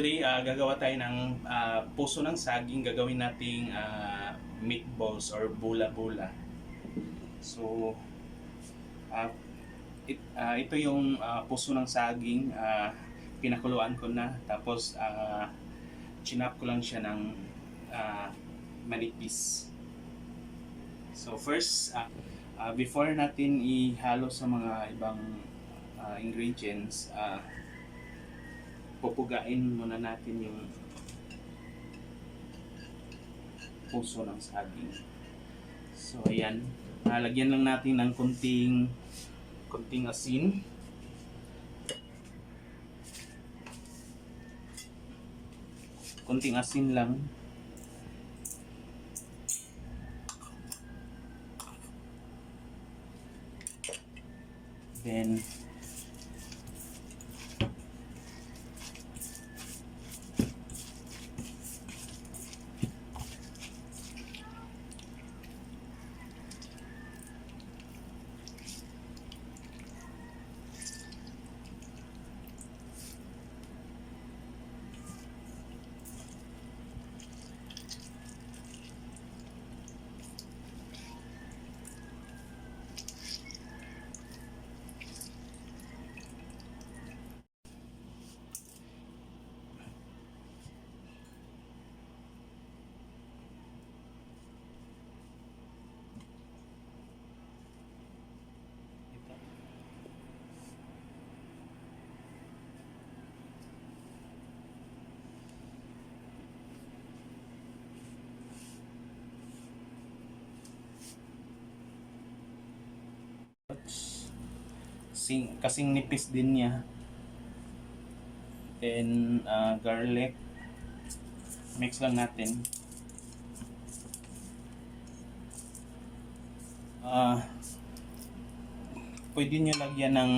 Today, gagawa tayo ng puso ng saging. Gagawin nating meatballs or bula-bula. So, ito yung puso ng saging. Pinakuluan ko na. Tapos, chinap ko lang siya ng manipis. So, first, before natin ihalo sa mga ibang ingredients, pupugain muna natin yung puso ng saging. So ayan, lagyan lang natin ng konting asin. Konting asin lang. Then kasing nipis din niya. Then garlic, mix lang natin. Pwede nyo lagyan ng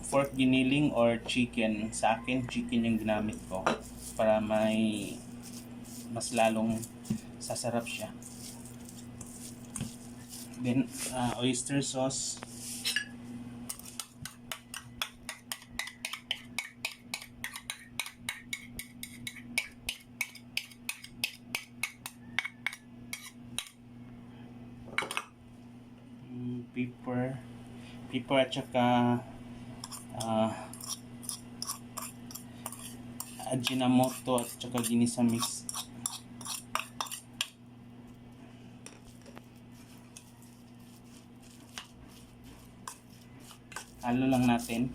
pork giniling or chicken. Sa akin, chicken yung ginamit ko para mas lalong sasarap siya. Then oyster sauce. Pepper at saka Ajinomoto at saka ginisa mix. Halo lang natin.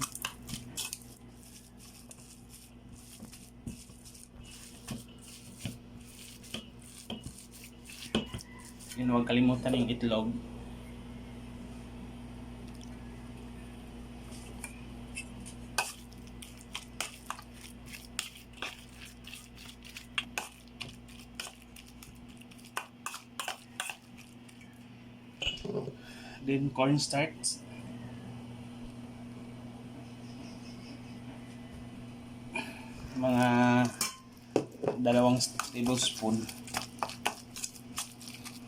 Yun, huwag kalimutan yung itlog. Then cornstarch. Mga 2 tablespoon.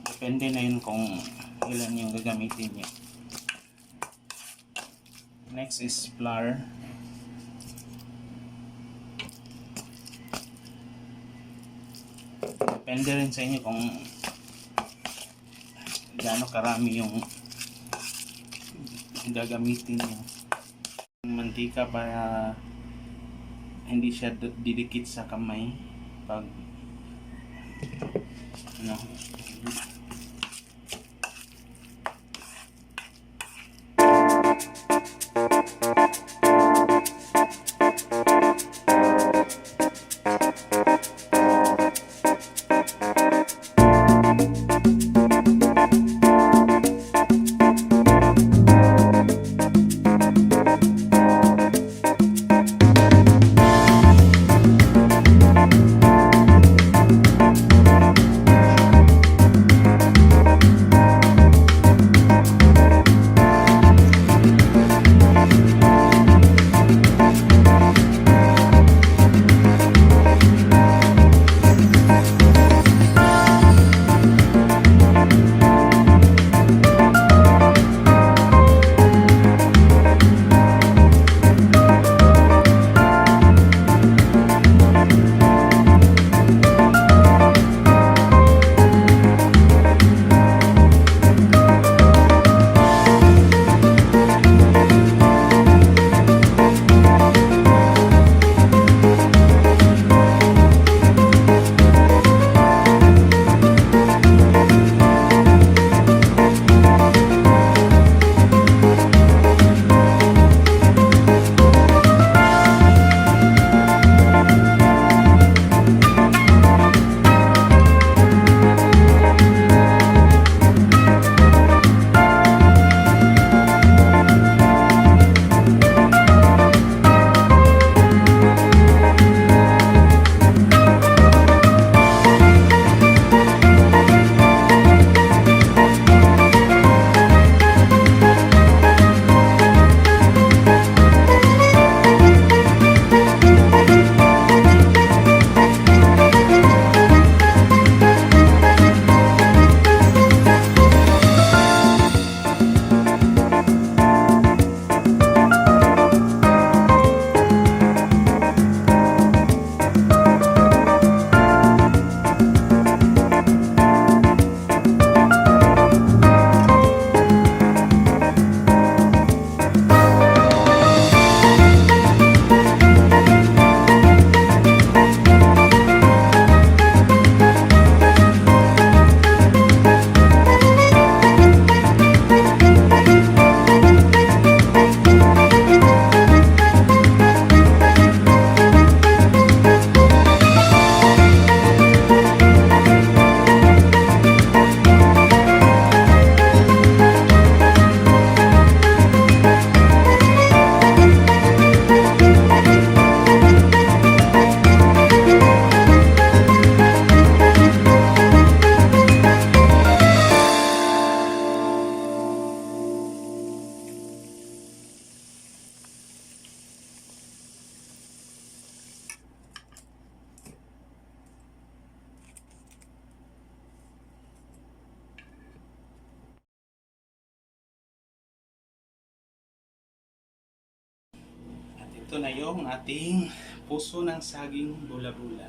Depende na yun kung ilan yung gagamitin niyo. Next is flour. Depende rin sa inyo kung gaano karami yung gagamitin niyo. Mantika para hindi siya didikit sa kamay pag ito na yung ating puso ng saging bula-bula.